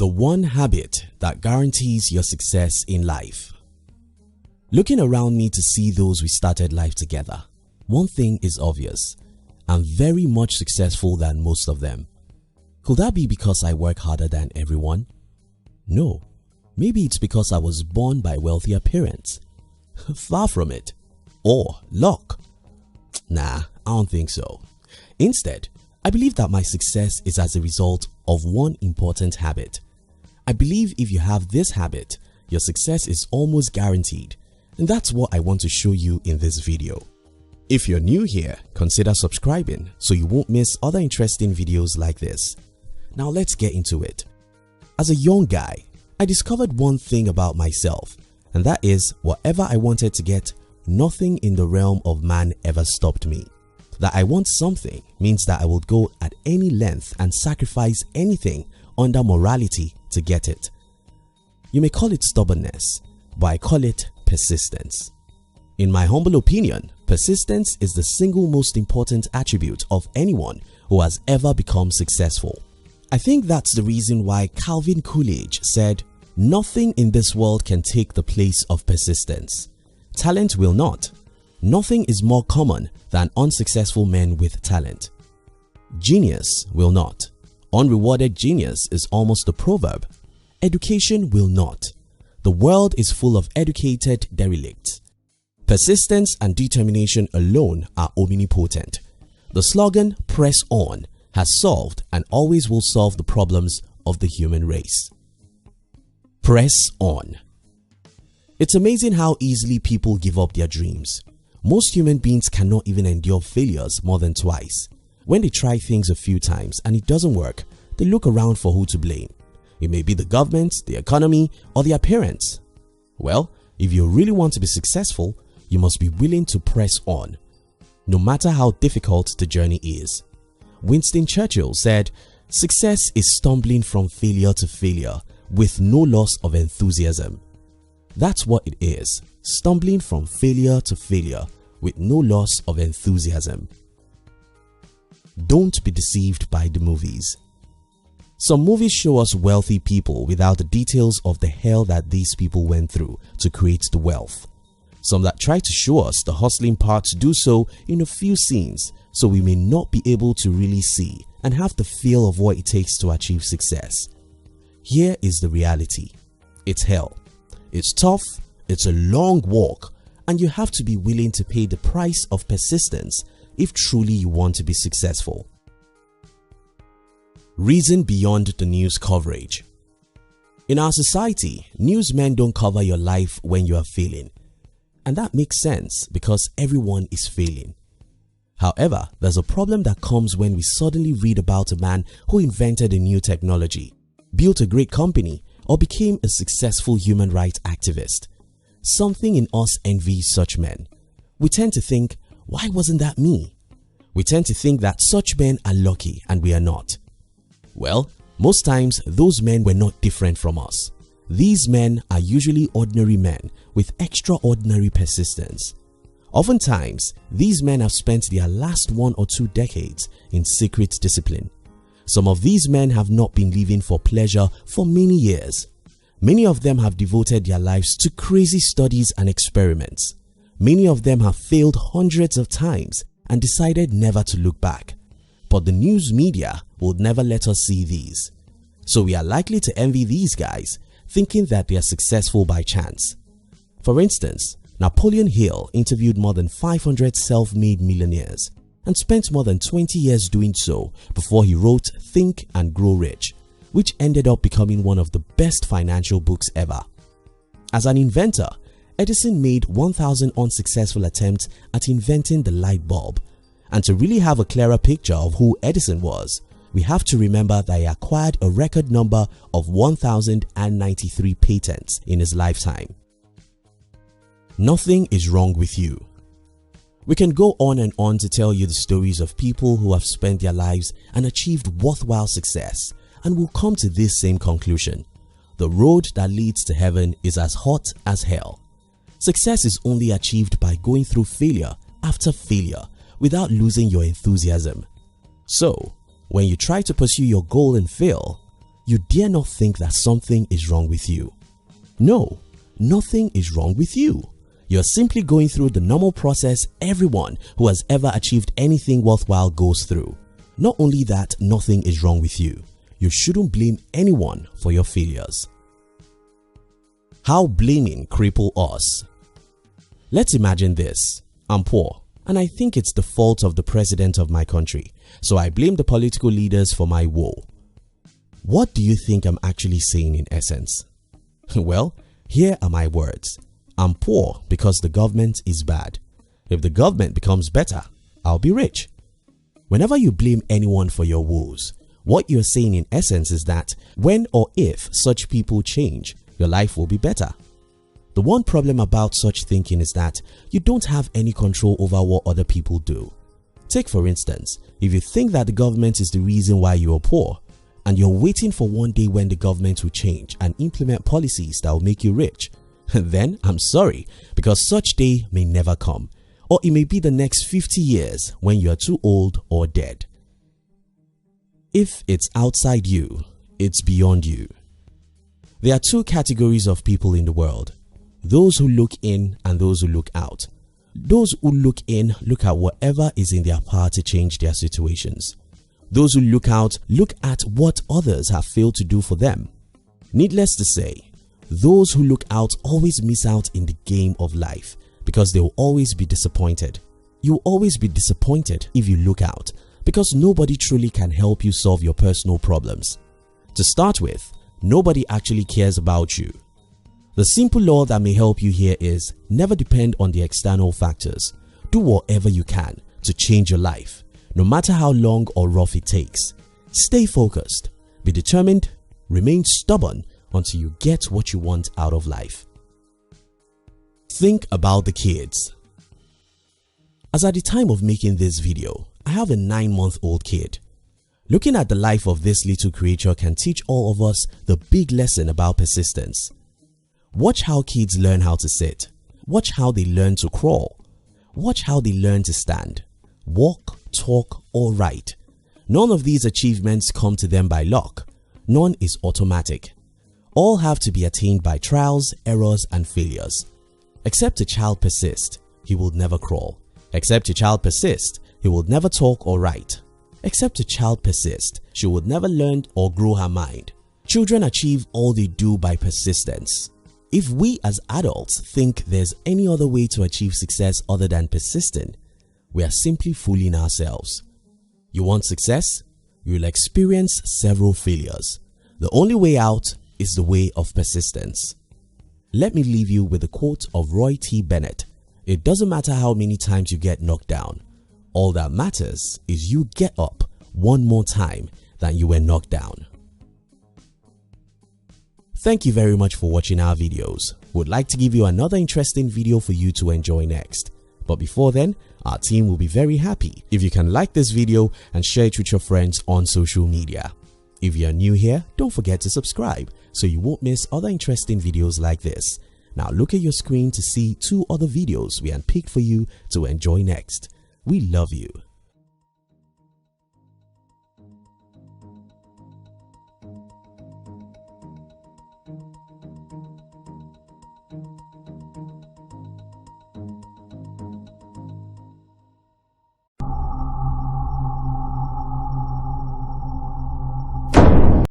The one habit that guarantees your success in life. Looking around me to see those we started life together, one thing is obvious: I'm very much successful than most of them. Could that be because I work harder than everyone? No. Maybe it's because I was born by wealthier parents. Far from it. Or luck. Nah, I don't think so. Instead, I believe that my success is as a result of one important habit. I believe if you have this habit, your success is almost guaranteed, and that's what I want to show you in this video. If you're new here, consider subscribing so you won't miss other interesting videos like this. Now let's get into it. As a young guy, I discovered one thing about myself, and that is whatever I wanted to get, nothing in the realm of man ever stopped me. That I want something means that I will go at any length and sacrifice anything under morality to get it. You may call it stubbornness, but I call it persistence. In my humble opinion, persistence is the single most important attribute of anyone who has ever become successful. I think that's the reason why Calvin Coolidge said, "Nothing in this world can take the place of persistence. Talent will not. Nothing is more common than unsuccessful men with talent. Genius will not. Unrewarded genius is almost a proverb. Education will not. The world is full of educated derelicts. Persistence and determination alone are omnipotent. The slogan 'Press on' has solved and always will solve the problems of the human race." Press on. It's amazing how easily people give up their dreams. Most human beings cannot even endure failures more than twice. When they try things a few times and it doesn't work, they look around for who to blame. It may be the government, the economy, or their parents. Well, if you really want to be successful, you must be willing to press on, no matter how difficult the journey is. Winston Churchill said, "Success is stumbling from failure to failure with no loss of enthusiasm." That's what it is, stumbling from failure to failure with no loss of enthusiasm. Don't be deceived by the movies. Some movies show us wealthy people without the details of the hell that these people went through to create the wealth. Some that try to show us the hustling parts do so in a few scenes, so we may not be able to really see and have the feel of what it takes to achieve success. Here is the reality. It's hell. It's tough, it's a long walk, and you have to be willing to pay the price of persistence if truly you want to be successful. Reason beyond the news coverage. In our society, newsmen don't cover your life when you are failing. And that makes sense because everyone is failing. However, there's a problem that comes when we suddenly read about a man who invented a new technology, built a great company, or became a successful human rights activist. Something in us envies such men. We tend to think, why wasn't that me? We tend to think that such men are lucky and we are not. Well, most times those men were not different from us. These men are usually ordinary men with extraordinary persistence. Oftentimes, these men have spent their last 1 or 2 decades in secret discipline. Some of these men have not been living for pleasure for many years. Many of them have devoted their lives to crazy studies and experiments. Many of them have failed hundreds of times and decided never to look back. But the news media would never let us see these. So we are likely to envy these guys, thinking that they are successful by chance. For instance, Napoleon Hill interviewed more than 500 self-made millionaires and spent more than 20 years doing so before he wrote Think and Grow Rich, which ended up becoming one of the best financial books ever. As an inventor, Edison made 1,000 unsuccessful attempts at inventing the light bulb. And to really have a clearer picture of who Edison was, we have to remember that he acquired a record number of 1,093 patents in his lifetime. Nothing is wrong with you. We can go on and on to tell you the stories of people who have spent their lives and achieved worthwhile success, and will come to this same conclusion: the road that leads to heaven is as hot as hell. Success is only achieved by going through failure after failure without losing your enthusiasm. So, when you try to pursue your goal and fail, you dare not think that something is wrong with you. No, nothing is wrong with you. You're simply going through the normal process everyone who has ever achieved anything worthwhile goes through. Not only that, nothing is wrong with you. You shouldn't blame anyone for your failures. How blaming cripple us. Let's imagine this. I'm poor and I think it's the fault of the president of my country, so I blame the political leaders for my woe. What do you think I'm actually saying in essence? Well, here are my words. I'm poor because the government is bad. If the government becomes better, I'll be rich. Whenever you blame anyone for your woes, what you're saying in essence is that when or if such people change, your life will be better. The one problem about such thinking is that you don't have any control over what other people do. Take for instance, if you think that the government is the reason why you are poor, and you're waiting for one day when the government will change and implement policies that will make you rich, then I'm sorry, because such day may never come, or it may be the next 50 years when you are too old or dead. If it's outside you, it's beyond you. There are two categories of people in the world: those who look in and those who look out. Those who look in look at whatever is in their power to change their situations. Those who look out look at what others have failed to do for them. Needless to say, those who look out always miss out in the game of life because they will always be disappointed. You will always be disappointed if you look out because nobody truly can help you solve your personal problems. To start with, nobody actually cares about you. The simple law that may help you here is never depend on the external factors. Do whatever you can to change your life, no matter how long or rough it takes. Stay focused, be determined, remain stubborn until you get what you want out of life. Think about the kids. As at the time of making this video, I have a 9-month-old kid. Looking at the life of this little creature can teach all of us the big lesson about persistence. Watch how kids learn how to sit. Watch how they learn to crawl. Watch how they learn to stand, walk, talk, or write. None of these achievements come to them by luck. None is automatic. All have to be attained by trials, errors, and failures. Except a child persist, he will never crawl. Except a child persist, he will never talk or write. Except a child persist, she would never learn or grow her mind. Children achieve all they do by persistence. If we as adults think there's any other way to achieve success other than persisting, we are simply fooling ourselves. You want success? You will experience several failures. The only way out is the way of persistence. Let me leave you with a quote of Roy T. Bennett. It doesn't matter how many times you get knocked down. All that matters is you get up one more time than you were knocked down. Thank you very much for watching our videos. Would like to give you another interesting video for you to enjoy next. But before then, our team will be very happy if you can like this video and share it with your friends on social media. If you are new here, don't forget to subscribe so you won't miss other interesting videos like this. Now look at your screen to see 2 other videos we handpicked for you to enjoy next. We love you.